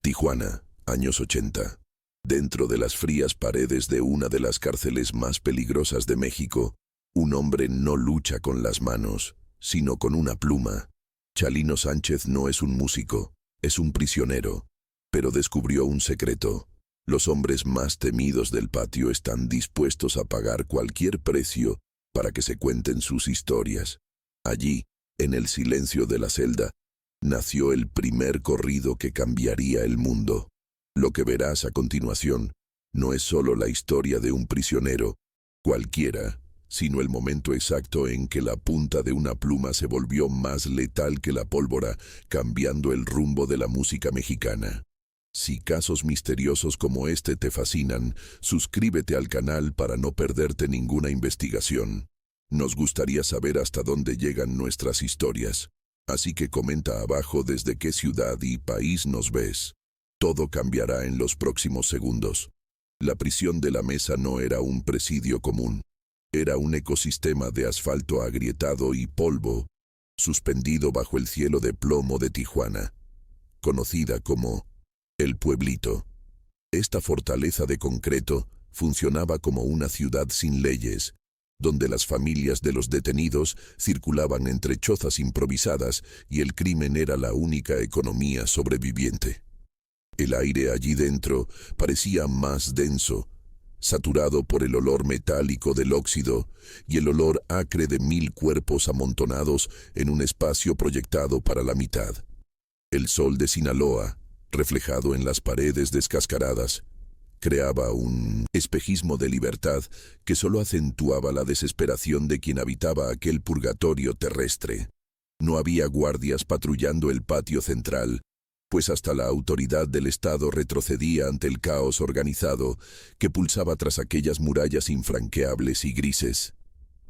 Tijuana, años 80. Dentro de las frías paredes de una de las cárceles más peligrosas de México, un hombre no lucha con las manos, sino con una pluma. Chalino Sánchez no es un músico, es un prisionero, pero descubrió un secreto. Los hombres más temidos del patio están dispuestos a pagar cualquier precio para que se cuenten sus historias. Allí, en el silencio de la celda, nació el primer corrido que cambiaría el mundo. Lo que verás a continuación no es solo la historia de un prisionero, cualquiera, sino el momento exacto en que la punta de una pluma se volvió más letal que la pólvora, cambiando el rumbo de la música mexicana. Si casos misteriosos como este te fascinan, suscríbete al canal para no perderte ninguna investigación. Nos gustaría saber hasta dónde llegan nuestras historias. Así que comenta abajo desde qué ciudad y país nos ves. Todo cambiará en los próximos segundos. La prisión de la Mesa no era un presidio común. Era un ecosistema de asfalto agrietado y polvo, suspendido bajo el cielo de plomo de Tijuana, conocida como El Pueblito. Esta fortaleza de concreto funcionaba como una ciudad sin leyes, donde las familias de los detenidos circulaban entre chozas improvisadas y el crimen era la única economía sobreviviente. El aire allí dentro parecía más denso, saturado por el olor metálico del óxido y el olor acre de 1000 cuerpos amontonados en un espacio proyectado para la mitad. El sol de Sinaloa, reflejado en las paredes descascaradas, creaba un espejismo de libertad que solo acentuaba la desesperación de quien habitaba aquel purgatorio terrestre. No había guardias patrullando el patio central, pues hasta la autoridad del Estado retrocedía ante el caos organizado que pulsaba tras aquellas murallas infranqueables y grises.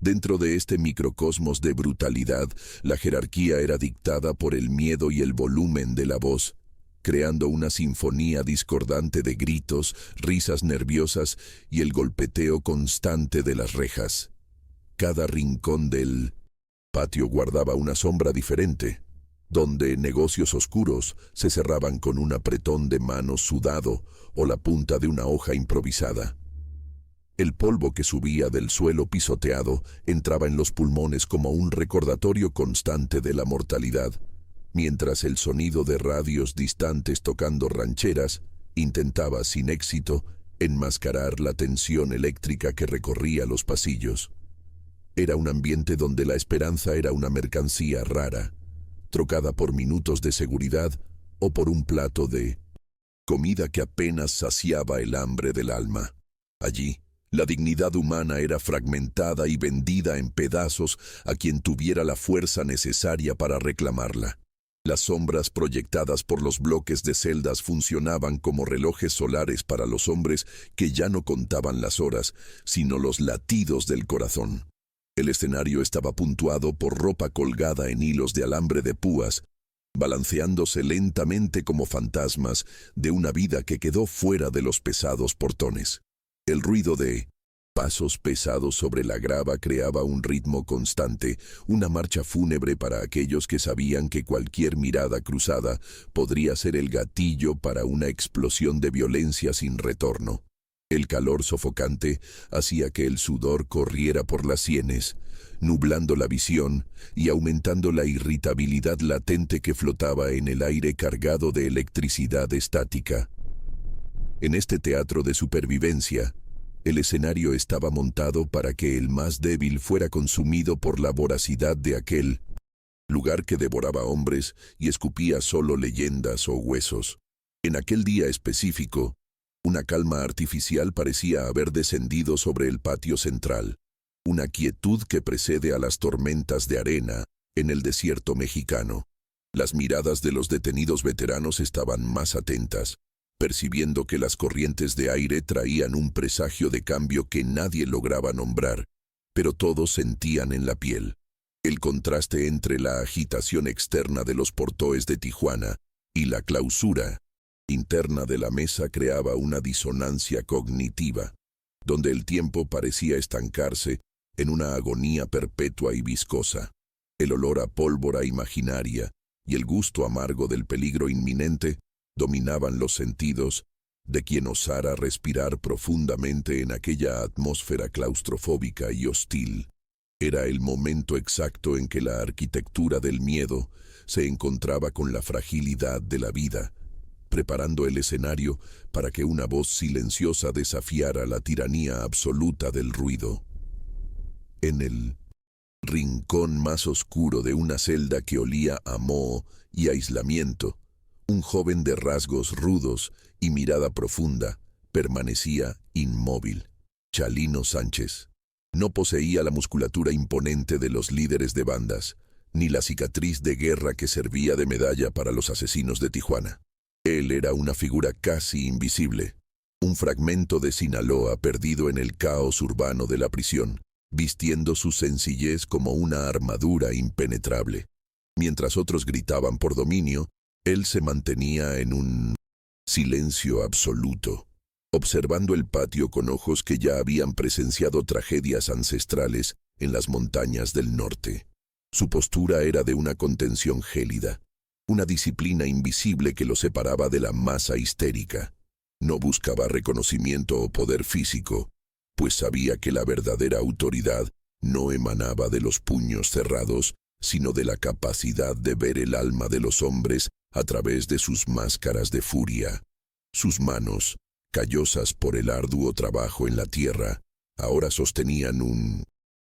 Dentro de este microcosmos de brutalidad, la jerarquía era dictada por el miedo y el volumen de la voz, creando una sinfonía discordante de gritos, risas nerviosas y el golpeteo constante de las rejas. Cada rincón del patio guardaba una sombra diferente, donde negocios oscuros se cerraban con un apretón de mano sudado o la punta de una hoja improvisada. El polvo que subía del suelo pisoteado entraba en los pulmones como un recordatorio constante de la mortalidad, mientras el sonido de radios distantes tocando rancheras intentaba sin éxito enmascarar la tensión eléctrica que recorría los pasillos. Era un ambiente donde la esperanza era una mercancía rara, trocada por minutos de seguridad o por un plato de comida que apenas saciaba el hambre del alma. Allí, la dignidad humana era fragmentada y vendida en pedazos a quien tuviera la fuerza necesaria para reclamarla. Las sombras proyectadas por los bloques de celdas funcionaban como relojes solares para los hombres que ya no contaban las horas, sino los latidos del corazón. El escenario estaba puntuado por ropa colgada en hilos de alambre de púas, balanceándose lentamente como fantasmas de una vida que quedó fuera de los pesados portones. El ruido de pasos pesados sobre la grava creaba un ritmo constante, una marcha fúnebre para aquellos que sabían que cualquier mirada cruzada podría ser el gatillo para una explosión de violencia sin retorno. El calor sofocante hacía que el sudor corriera por las sienes, nublando la visión y aumentando la irritabilidad latente que flotaba en el aire cargado de electricidad estática. En este teatro de supervivencia, el escenario estaba montado para que el más débil fuera consumido por la voracidad de aquel lugar que devoraba hombres y escupía solo leyendas o huesos. En aquel día específico, una calma artificial parecía haber descendido sobre el patio central, una quietud que precede a las tormentas de arena en el desierto mexicano. Las miradas de los detenidos veteranos estaban más atentas, percibiendo que las corrientes de aire traían un presagio de cambio que nadie lograba nombrar, pero todos sentían en la piel. El contraste entre la agitación externa de los portones de Tijuana y la clausura interna de la Mesa creaba una disonancia cognitiva, donde el tiempo parecía estancarse en una agonía perpetua y viscosa. El olor a pólvora imaginaria y el gusto amargo del peligro inminente Dominaban los sentidos de quien osara respirar profundamente en aquella atmósfera claustrofóbica y hostil. Era el momento exacto en que la arquitectura del miedo se encontraba con la fragilidad de la vida, preparando el escenario para que una voz silenciosa desafiara la tiranía absoluta del ruido. En el rincón más oscuro de una celda que olía a moho y aislamiento, un joven de rasgos rudos y mirada profunda permanecía inmóvil. Chalino Sánchez. No poseía la musculatura imponente de los líderes de bandas, ni la cicatriz de guerra que servía de medalla para los asesinos de Tijuana. Él era una figura casi invisible, un fragmento de Sinaloa perdido en el caos urbano de la prisión, vistiendo su sencillez como una armadura impenetrable. Mientras otros gritaban por dominio, él se mantenía en un silencio absoluto, observando el patio con ojos que ya habían presenciado tragedias ancestrales en las montañas del norte. Su postura era de una contención gélida, una disciplina invisible que lo separaba de la masa histérica. No buscaba reconocimiento o poder físico, pues sabía que la verdadera autoridad no emanaba de los puños cerrados, sino de la capacidad de ver el alma de los hombres a través de sus máscaras de furia. Sus manos, callosas por el arduo trabajo en la tierra, ahora sostenían un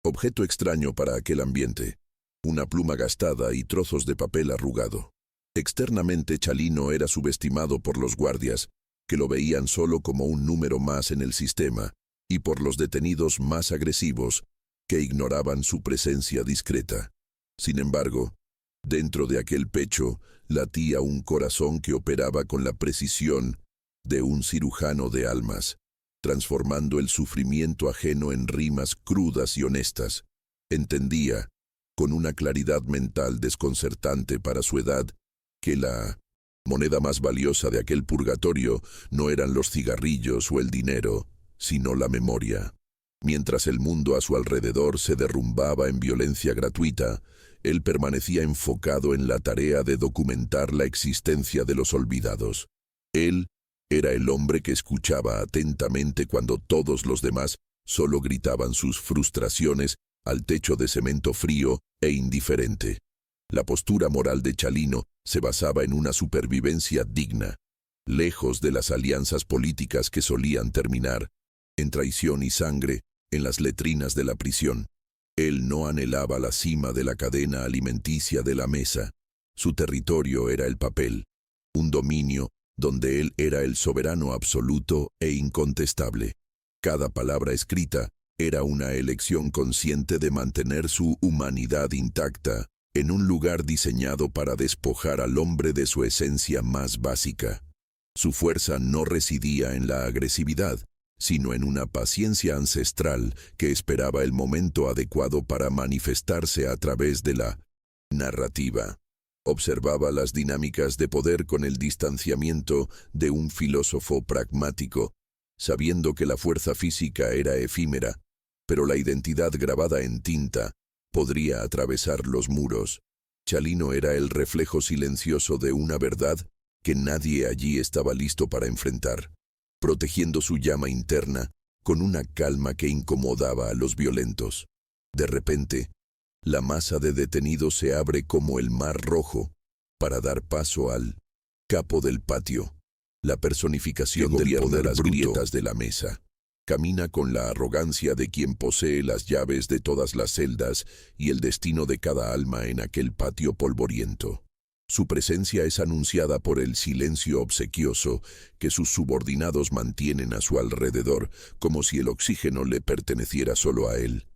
objeto extraño para aquel ambiente, una pluma gastada y trozos de papel arrugado. Externamente Chalino era subestimado por los guardias, que lo veían solo como un número más en el sistema, y por los detenidos más agresivos, que ignoraban su presencia discreta. Sin embargo, dentro de aquel pecho latía un corazón que operaba con la precisión de un cirujano de almas, transformando el sufrimiento ajeno en rimas crudas y honestas. Entendía, con una claridad mental desconcertante para su edad, que la moneda más valiosa de aquel purgatorio no eran los cigarrillos o el dinero, sino la memoria. Mientras el mundo a su alrededor se derrumbaba en violencia gratuita, él permanecía enfocado en la tarea de documentar la existencia de los olvidados. Él era el hombre que escuchaba atentamente cuando todos los demás solo gritaban sus frustraciones al techo de cemento frío e indiferente. La postura moral de Chalino se basaba en una supervivencia digna, lejos de las alianzas políticas que solían terminar en traición y sangre en las letrinas de la prisión. Él no anhelaba la cima de la cadena alimenticia de la mesa. Su territorio era el papel, un dominio donde él era el soberano absoluto e incontestable. Cada palabra escrita era una elección consciente de mantener su humanidad intacta en un lugar diseñado para despojar al hombre de su esencia más básica. Su fuerza no residía en la agresividad, sino en una paciencia ancestral que esperaba el momento adecuado para manifestarse a través de la narrativa. Observaba las dinámicas de poder con el distanciamiento de un filósofo pragmático, sabiendo que la fuerza física era efímera, pero la identidad grabada en tinta podría atravesar los muros. Chalino era el reflejo silencioso de una verdad que nadie allí estaba listo para enfrentar, protegiendo su llama interna con una calma que incomodaba a los violentos. De repente, la masa de detenidos se abre como el mar rojo para dar paso al capo del patio, la personificación del poder, las grietas de la mesa. Camina con la arrogancia de quien posee las llaves de todas las celdas y el destino de cada alma en aquel patio polvoriento. Su presencia es anunciada por el silencio obsequioso que sus subordinados mantienen a su alrededor, como si el oxígeno le perteneciera solo a él.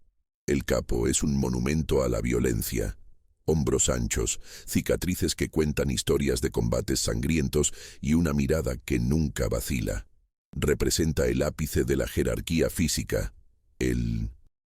El capo es un monumento a la violencia. Hombros anchos, cicatrices que cuentan historias de combates sangrientos y una mirada que nunca vacila. Representa el ápice de la jerarquía física, el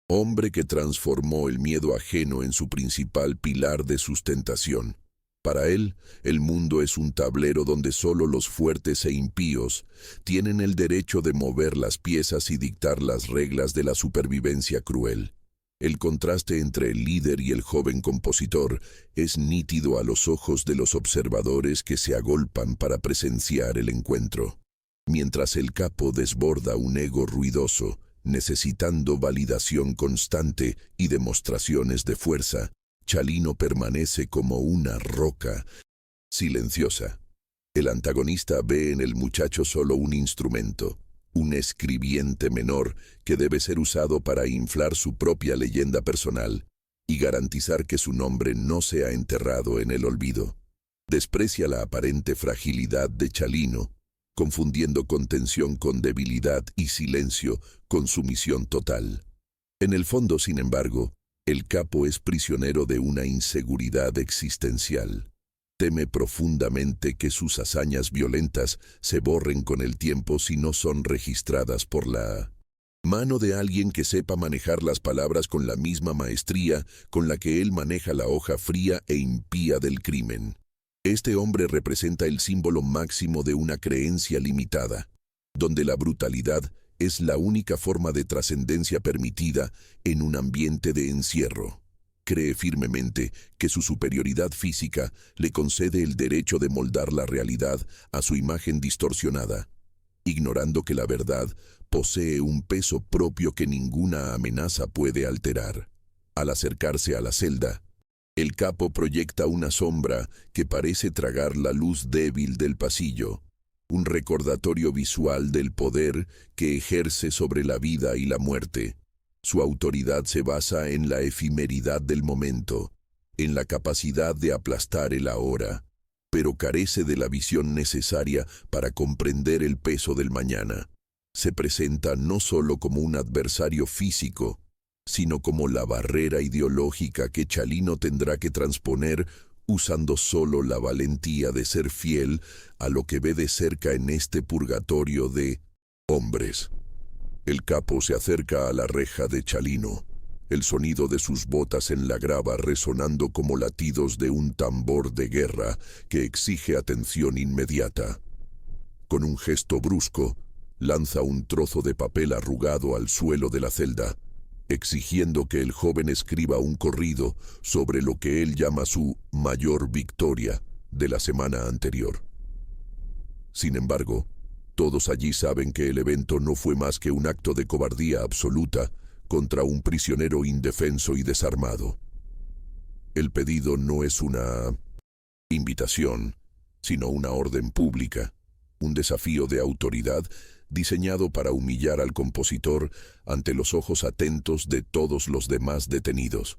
hombre que transformó el miedo ajeno en su principal pilar de sustentación. Para él, el mundo es un tablero donde solo los fuertes e impíos tienen el derecho de mover las piezas y dictar las reglas de la supervivencia cruel. El contraste entre el líder y el joven compositor es nítido a los ojos de los observadores que se agolpan para presenciar el encuentro. Mientras el capo desborda un ego ruidoso, necesitando validación constante y demostraciones de fuerza, Chalino permanece como una roca, silenciosa. El antagonista ve en el muchacho solo un instrumento, un escribiente menor que debe ser usado para inflar su propia leyenda personal y garantizar que su nombre no sea enterrado en el olvido. Desprecia la aparente fragilidad de Chalino, confundiendo contención con debilidad y silencio con sumisión total. En el fondo, sin embargo, el capo es prisionero de una inseguridad existencial. Teme profundamente que sus hazañas violentas se borren con el tiempo si no son registradas por la mano de alguien que sepa manejar las palabras con la misma maestría con la que él maneja la hoja fría e impía del crimen. Este hombre representa el símbolo máximo de una creencia limitada, donde la brutalidad es la única forma de trascendencia permitida en un ambiente de encierro. Cree firmemente que su superioridad física le concede el derecho de moldar la realidad a su imagen distorsionada, ignorando que la verdad posee un peso propio que ninguna amenaza puede alterar. Al acercarse a la celda, el capo proyecta una sombra que parece tragar la luz débil del pasillo, un recordatorio visual del poder que ejerce sobre la vida y la muerte. Su autoridad se basa en la efemeridad del momento, en la capacidad de aplastar el ahora, pero carece de la visión necesaria para comprender el peso del mañana. Se presenta no solo como un adversario físico, sino como la barrera ideológica que Chalino tendrá que transponer usando solo la valentía de ser fiel a lo que ve de cerca en este purgatorio de hombres. El capo se acerca a la reja de Chalino, el sonido de sus botas en la grava resonando como latidos de un tambor de guerra que exige atención inmediata. Con un gesto brusco, lanza un trozo de papel arrugado al suelo de la celda, exigiendo que el joven escriba un corrido sobre lo que él llama su mayor victoria de la semana anterior. Sin embargo, todos allí saben que el evento no fue más que un acto de cobardía absoluta contra un prisionero indefenso y desarmado. El pedido no es una invitación, sino una orden pública, un desafío de autoridad diseñado para humillar al compositor ante los ojos atentos de todos los demás detenidos.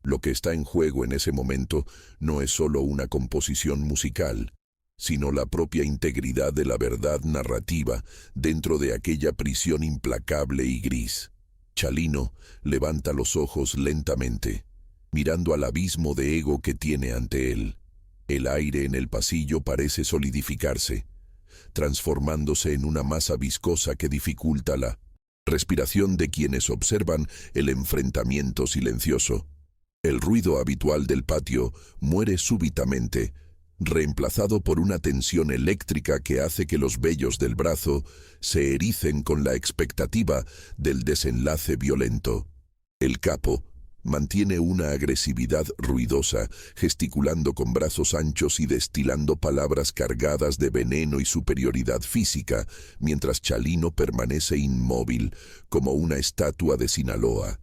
Lo que está en juego en ese momento no es solo una composición musical, sino la propia integridad de la verdad narrativa dentro de aquella prisión implacable y gris. Chalino levanta los ojos lentamente, mirando al abismo de ego que tiene ante él. El aire en el pasillo parece solidificarse, transformándose en una masa viscosa que dificulta la respiración de quienes observan el enfrentamiento silencioso. El ruido habitual del patio muere súbitamente, reemplazado por una tensión eléctrica que hace que los vellos del brazo se ericen con la expectativa del desenlace violento. El capo mantiene una agresividad ruidosa, gesticulando con brazos anchos y destilando palabras cargadas de veneno y superioridad física, mientras Chalino permanece inmóvil, como una estatua de Sinaloa.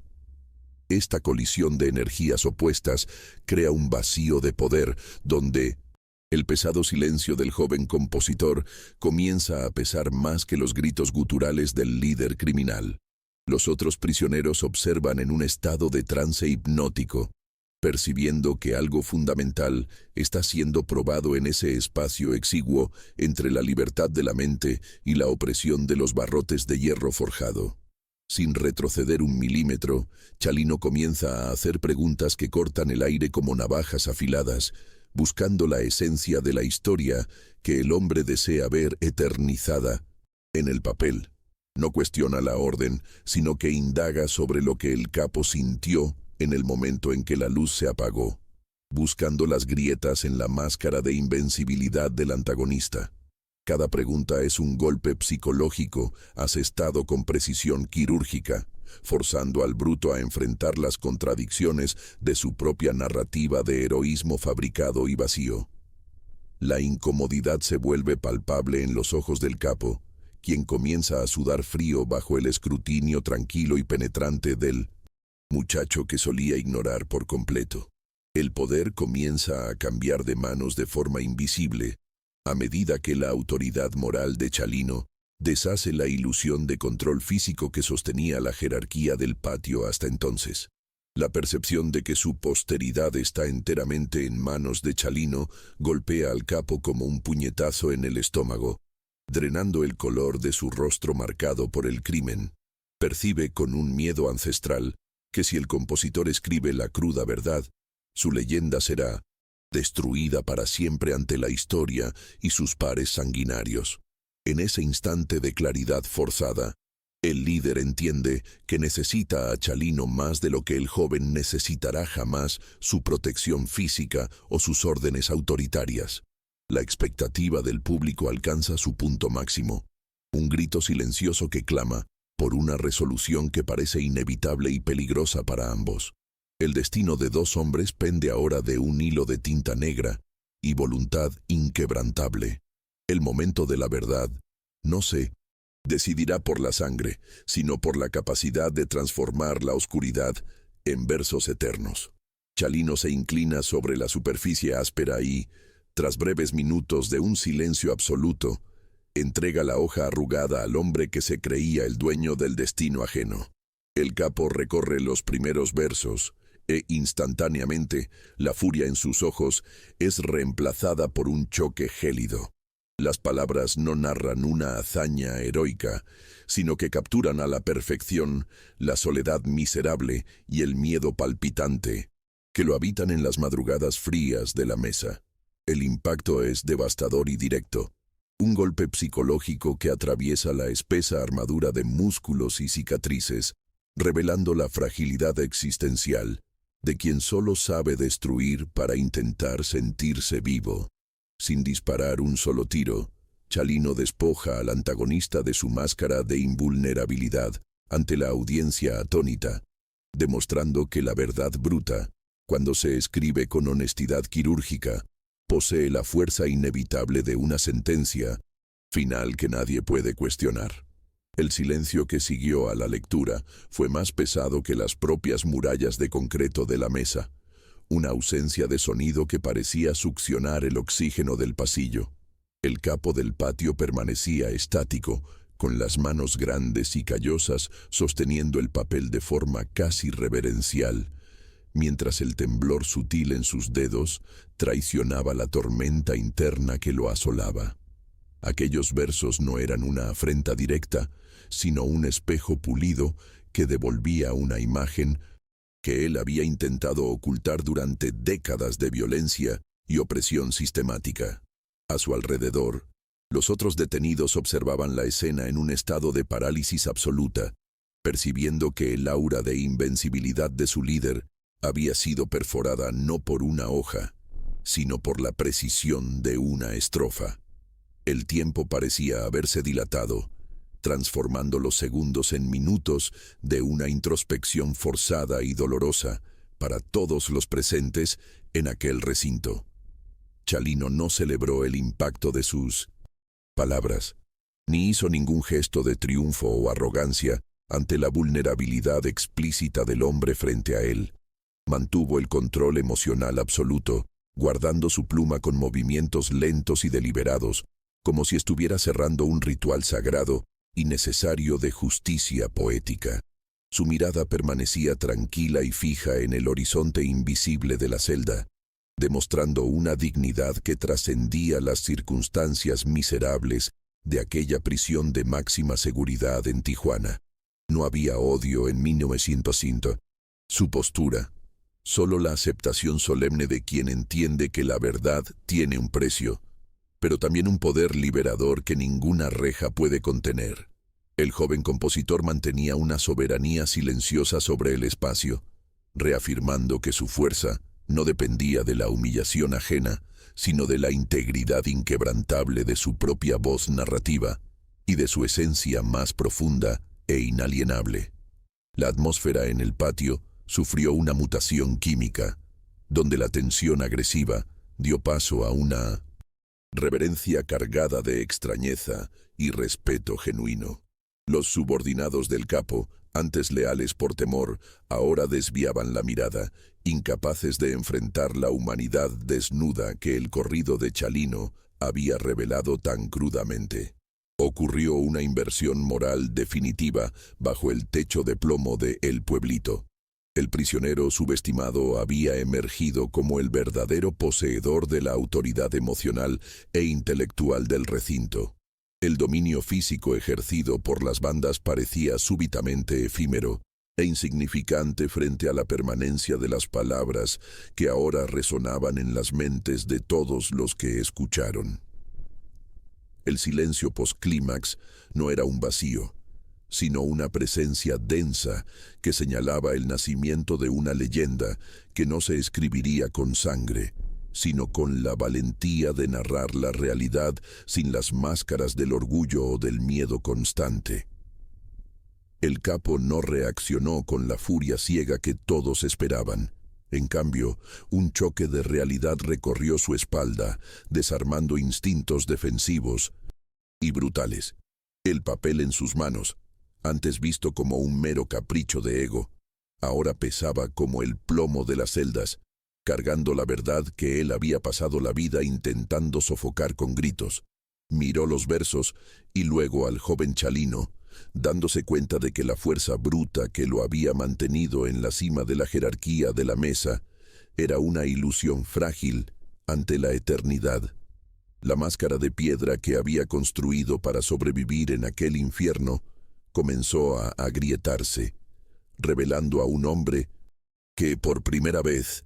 Esta colisión de energías opuestas crea un vacío de poder, donde el pesado silencio del joven compositor comienza a pesar más que los gritos guturales del líder criminal. Los otros prisioneros observan en un estado de trance hipnótico, percibiendo que algo fundamental está siendo probado en ese espacio exiguo entre la libertad de la mente y la opresión de los barrotes de hierro forjado. Sin retroceder un milímetro, Chalino comienza a hacer preguntas que cortan el aire como navajas afiladas, buscando la esencia de la historia que el hombre desea ver eternizada en el papel. No cuestiona la orden, sino que indaga sobre lo que el capo sintió en el momento en que la luz se apagó, buscando las grietas en la máscara de invencibilidad del antagonista. Cada pregunta es un golpe psicológico asestado con precisión quirúrgica, forzando al bruto a enfrentar las contradicciones de su propia narrativa de heroísmo fabricado y vacío. La incomodidad se vuelve palpable en los ojos del capo, quien comienza a sudar frío bajo el escrutinio tranquilo y penetrante del muchacho que solía ignorar por completo. El poder comienza a cambiar de manos de forma invisible, a medida que la autoridad moral de Chalino deshace la ilusión de control físico que sostenía la jerarquía del patio hasta entonces. La percepción de que su posteridad está enteramente en manos de Chalino golpea al capo como un puñetazo en el estómago, drenando el color de su rostro marcado por el crimen. Percibe con un miedo ancestral que si el compositor escribe la cruda verdad, su leyenda será destruida para siempre ante la historia y sus pares sanguinarios. En ese instante de claridad forzada, el líder entiende que necesita a Chalino más de lo que el joven necesitará jamás su protección física o sus órdenes autoritarias. La expectativa del público alcanza su punto máximo. Un grito silencioso que clama por una resolución que parece inevitable y peligrosa para ambos. El destino de dos hombres pende ahora de un hilo de tinta negra y voluntad inquebrantable. El momento de la verdad, no se decidirá por la sangre, sino por la capacidad de transformar la oscuridad en versos eternos. Chalino se inclina sobre la superficie áspera y, tras breves minutos de un silencio absoluto, entrega la hoja arrugada al hombre que se creía el dueño del destino ajeno. El capo recorre los primeros versos e instantáneamente la furia en sus ojos es reemplazada por un choque gélido. Las palabras no narran una hazaña heroica, sino que capturan a la perfección la soledad miserable y el miedo palpitante que lo habitan en las madrugadas frías de la mesa. El impacto es devastador y directo, un golpe psicológico que atraviesa la espesa armadura de músculos y cicatrices, revelando la fragilidad existencial de quien solo sabe destruir para intentar sentirse vivo. Sin disparar un solo tiro, Chalino despoja al antagonista de su máscara de invulnerabilidad ante la audiencia atónita, demostrando que la verdad bruta, cuando se escribe con honestidad quirúrgica, posee la fuerza inevitable de una sentencia final que nadie puede cuestionar. El silencio que siguió a la lectura fue más pesado que las propias murallas de concreto de la mesa, una ausencia de sonido que parecía succionar el oxígeno del pasillo. El capo del patio permanecía estático, con las manos grandes y callosas sosteniendo el papel de forma casi reverencial, mientras el temblor sutil en sus dedos traicionaba la tormenta interna que lo asolaba. Aquellos versos no eran una afrenta directa, sino un espejo pulido que devolvía una imagen que él había intentado ocultar durante décadas de violencia y opresión sistemática. A su alrededor, los otros detenidos observaban la escena en un estado de parálisis absoluta, percibiendo que el aura de invencibilidad de su líder había sido perforada no por una hoja, sino por la precisión de una estrofa. El tiempo parecía haberse dilatado, transformando los segundos en minutos de una introspección forzada y dolorosa para todos los presentes en aquel recinto. Chalino no celebró el impacto de sus palabras, ni hizo ningún gesto de triunfo o arrogancia ante la vulnerabilidad explícita del hombre frente a él. Mantuvo el control emocional absoluto, guardando su pluma con movimientos lentos y deliberados, como si estuviera cerrando un ritual sagrado y necesario de justicia poética. Su mirada permanecía tranquila y fija en el horizonte invisible de la celda, demostrando una dignidad que trascendía las circunstancias miserables de aquella prisión de máxima seguridad en Tijuana. No había odio en 1905. Su postura, solo la aceptación solemne de quien entiende que la verdad tiene un precio, pero también un poder liberador que ninguna reja puede contener. El joven compositor mantenía una soberanía silenciosa sobre el espacio, reafirmando que su fuerza no dependía de la humillación ajena, sino de la integridad inquebrantable de su propia voz narrativa y de su esencia más profunda e inalienable. La atmósfera en el patio sufrió una mutación química, donde la tensión agresiva dio paso a una reverencia cargada de extrañeza y respeto genuino. Los subordinados del capo, antes leales por temor, ahora desviaban la mirada, incapaces de enfrentar la humanidad desnuda que el corrido de Chalino había revelado tan crudamente. Ocurrió una inversión moral definitiva bajo el techo de plomo de El Pueblito. El prisionero subestimado había emergido como el verdadero poseedor de la autoridad emocional e intelectual del recinto. El dominio físico ejercido por las bandas parecía súbitamente efímero e insignificante frente a la permanencia de las palabras que ahora resonaban en las mentes de todos los que escucharon. El silencio postclímax no era un vacío, sino una presencia densa que señalaba el nacimiento de una leyenda que no se escribiría con sangre, sino con la valentía de narrar la realidad sin las máscaras del orgullo o del miedo constante. El capo no reaccionó con la furia ciega que todos esperaban. En cambio, un choque de realidad recorrió su espalda, desarmando instintos defensivos y brutales. El papel en sus manos, antes visto como un mero capricho de ego, ahora pesaba como el plomo de las celdas, cargando la verdad que él había pasado la vida intentando sofocar con gritos. Miró los versos y luego al joven Chalino, dándose cuenta de que la fuerza bruta que lo había mantenido en la cima de la jerarquía de la mesa era una ilusión frágil ante la eternidad. La máscara de piedra que había construido para sobrevivir en aquel infierno comenzó a agrietarse, revelando a un hombre que por primera vez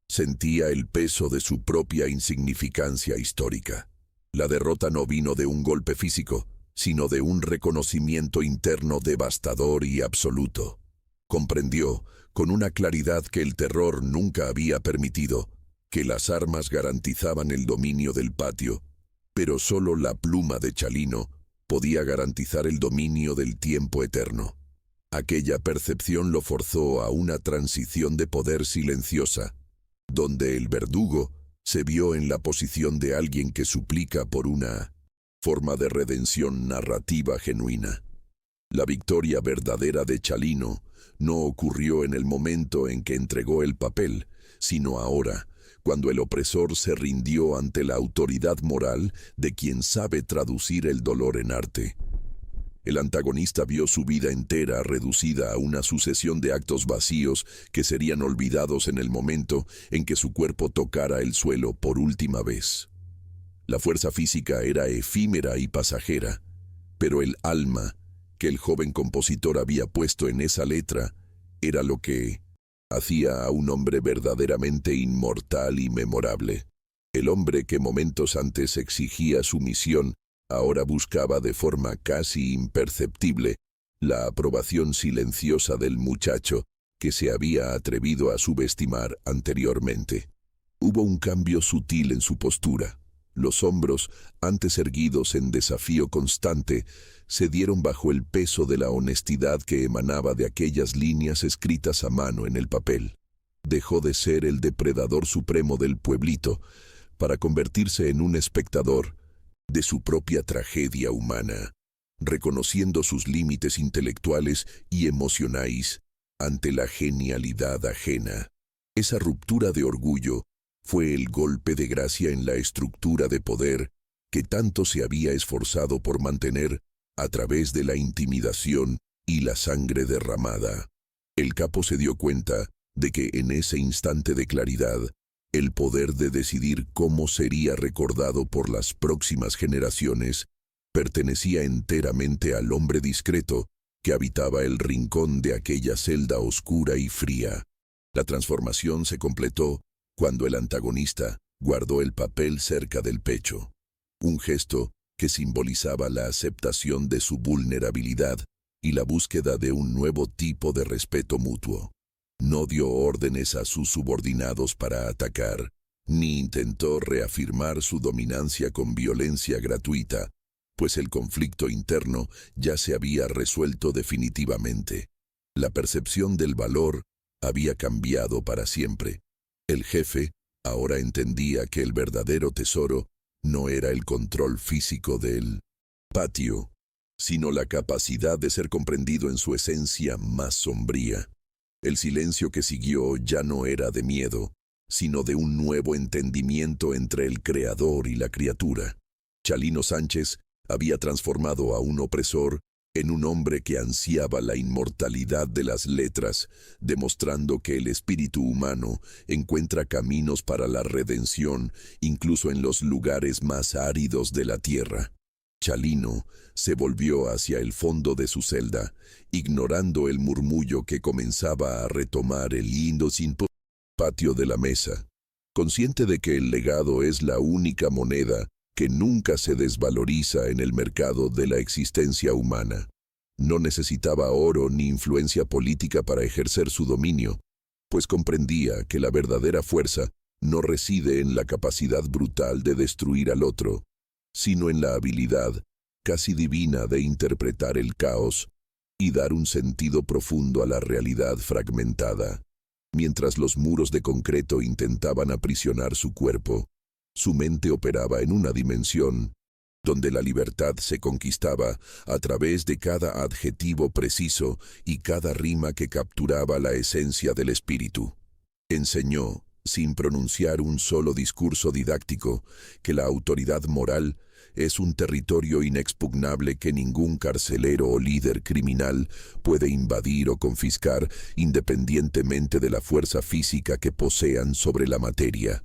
sentía el peso de su propia insignificancia histórica. La derrota no vino de un golpe físico, sino de un reconocimiento interno devastador y absoluto. Comprendió, con una claridad que el terror nunca había permitido, que las armas garantizaban el dominio del patio, pero solo la pluma de Chalino podía garantizar el dominio del tiempo eterno. Aquella percepción lo forzó a una transición de poder silenciosa, donde el verdugo se vio en la posición de alguien que suplica por una forma de redención narrativa genuina. La victoria verdadera de Chalino no ocurrió en el momento en que entregó el papel, sino ahora, cuando el opresor se rindió ante la autoridad moral de quien sabe traducir el dolor en arte. El antagonista vio su vida entera reducida a una sucesión de actos vacíos que serían olvidados en el momento en que su cuerpo tocara el suelo por última vez. La fuerza física era efímera y pasajera, pero el alma que el joven compositor había puesto en esa letra era lo que hacía a un hombre verdaderamente inmortal y memorable. El hombre que momentos antes exigía sumisión ahora buscaba de forma casi imperceptible la aprobación silenciosa del muchacho que se había atrevido a subestimar anteriormente. Hubo un cambio sutil en su postura. Los hombros, antes erguidos en desafío constante, cedieron bajo el peso de la honestidad que emanaba de aquellas líneas escritas a mano en el papel. Dejó de ser el depredador supremo del pueblito para convertirse en un espectador de su propia tragedia humana, reconociendo sus límites intelectuales y emocionales ante la genialidad ajena. Esa ruptura de orgullo fue el golpe de gracia en la estructura de poder que tanto se había esforzado por mantener a través de la intimidación y la sangre derramada. El capo se dio cuenta de que en ese instante de claridad, el poder de decidir cómo sería recordado por las próximas generaciones pertenecía enteramente al hombre discreto que habitaba el rincón de aquella celda oscura y fría. La transformación se completó cuando el antagonista guardó el papel cerca del pecho, un gesto que simbolizaba la aceptación de su vulnerabilidad y la búsqueda de un nuevo tipo de respeto mutuo. No dio órdenes a sus subordinados para atacar, ni intentó reafirmar su dominancia con violencia gratuita, pues el conflicto interno ya se había resuelto definitivamente. La percepción del valor había cambiado para siempre. El jefe ahora entendía que el verdadero tesoro no era el control físico del patio, sino la capacidad de ser comprendido en su esencia más sombría. El silencio que siguió ya no era de miedo, sino de un nuevo entendimiento entre el creador y la criatura. Chalino Sánchez había transformado a un opresor en un hombre que ansiaba la inmortalidad de las letras, demostrando que el espíritu humano encuentra caminos para la redención incluso en los lugares más áridos de la tierra. Chalino se volvió hacia el fondo de su celda, ignorando el murmullo que comenzaba a retomar el lindo sin patio de la mesa, consciente de que el legado es la única moneda que nunca se desvaloriza en el mercado de la existencia humana. No necesitaba oro ni influencia política para ejercer su dominio, pues comprendía que la verdadera fuerza no reside en la capacidad brutal de destruir al otro, sino en la habilidad casi divina de interpretar el caos y dar un sentido profundo a la realidad fragmentada. Mientras los muros de concreto intentaban aprisionar su cuerpo, su mente operaba en una dimensión donde la libertad se conquistaba a través de cada adjetivo preciso y cada rima que capturaba la esencia del espíritu. Enseñó, sin pronunciar un solo discurso didáctico, que la autoridad moral es un territorio inexpugnable que ningún carcelero o líder criminal puede invadir o confiscar independientemente de la fuerza física que posean sobre la materia.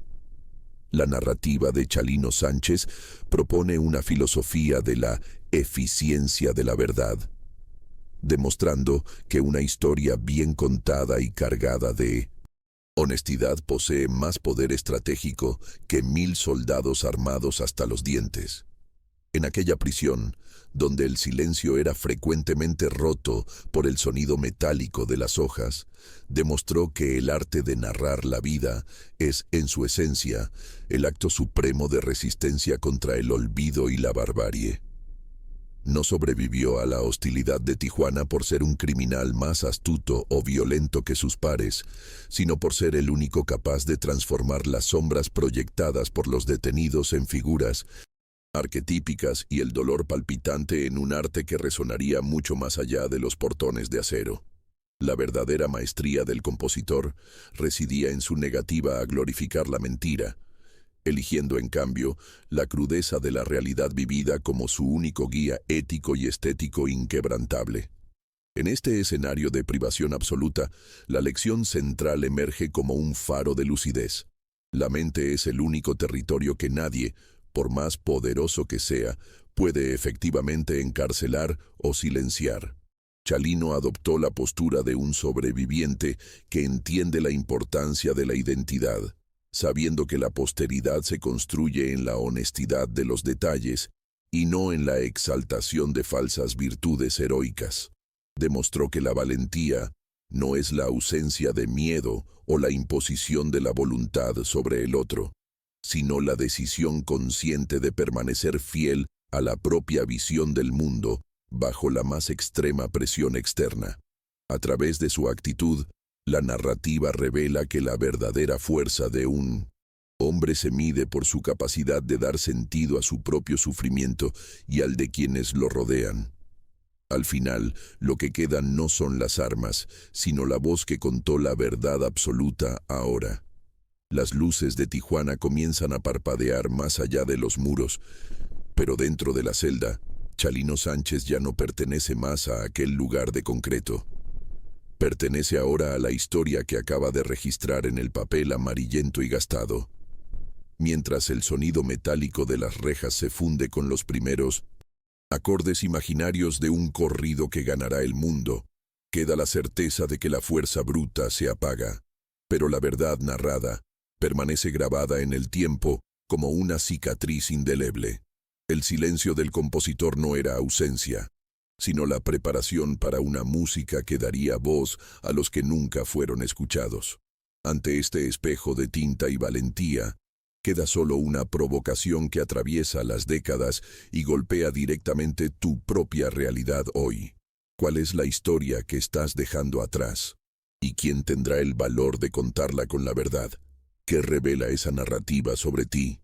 La narrativa de Chalino Sánchez propone una filosofía de la eficiencia de la verdad, demostrando que una historia bien contada y cargada de honestidad posee más poder estratégico que 1000 soldados armados hasta los dientes. En aquella prisión, donde el silencio era frecuentemente roto por el sonido metálico de las hojas, demostró que el arte de narrar la vida es, en su esencia, el acto supremo de resistencia contra el olvido y la barbarie. No sobrevivió a la hostilidad de Tijuana por ser un criminal más astuto o violento que sus pares, sino por ser el único capaz de transformar las sombras proyectadas por los detenidos en figuras arquetípicas y el dolor palpitante en un arte que resonaría mucho más allá de los portones de acero. La verdadera maestría del compositor residía en su negativa a glorificar la mentira, eligiendo en cambio la crudeza de la realidad vivida como su único guía ético y estético inquebrantable. En este escenario de privación absoluta, la lección central emerge como un faro de lucidez. La mente es el único territorio que nadie, por más poderoso que sea, puede efectivamente encarcelar o silenciar. Chalino adoptó la postura de un sobreviviente que entiende la importancia de la identidad, sabiendo que la posteridad se construye en la honestidad de los detalles y no en la exaltación de falsas virtudes heroicas. Demostró que la valentía no es la ausencia de miedo o la imposición de la voluntad sobre el otro, sino la decisión consciente de permanecer fiel a la propia visión del mundo bajo la más extrema presión externa. A través de su actitud, la narrativa revela que la verdadera fuerza de un hombre se mide por su capacidad de dar sentido a su propio sufrimiento y al de quienes lo rodean. Al final, lo que quedan no son las armas, sino la voz que contó la verdad absoluta ahora. Las luces de Tijuana comienzan a parpadear más allá de los muros, pero dentro de la celda, Chalino Sánchez ya no pertenece más a aquel lugar de concreto. Pertenece ahora a la historia que acaba de registrar en el papel amarillento y gastado. Mientras el sonido metálico de las rejas se funde con los primeros acordes imaginarios de un corrido que ganará el mundo, queda la certeza de que la fuerza bruta se apaga, pero la verdad narrada permanece grabada en el tiempo como una cicatriz indeleble. El silencio del compositor no era ausencia, sino la preparación para una música que daría voz a los que nunca fueron escuchados. Ante este espejo de tinta y valentía, Queda solo una provocación que atraviesa las décadas y golpea directamente tu propia realidad hoy. ¿Cuál es la historia que estás dejando atrás? ¿Y quién tendrá el valor de contarla con la verdad? ¿Qué revela esa narrativa sobre ti?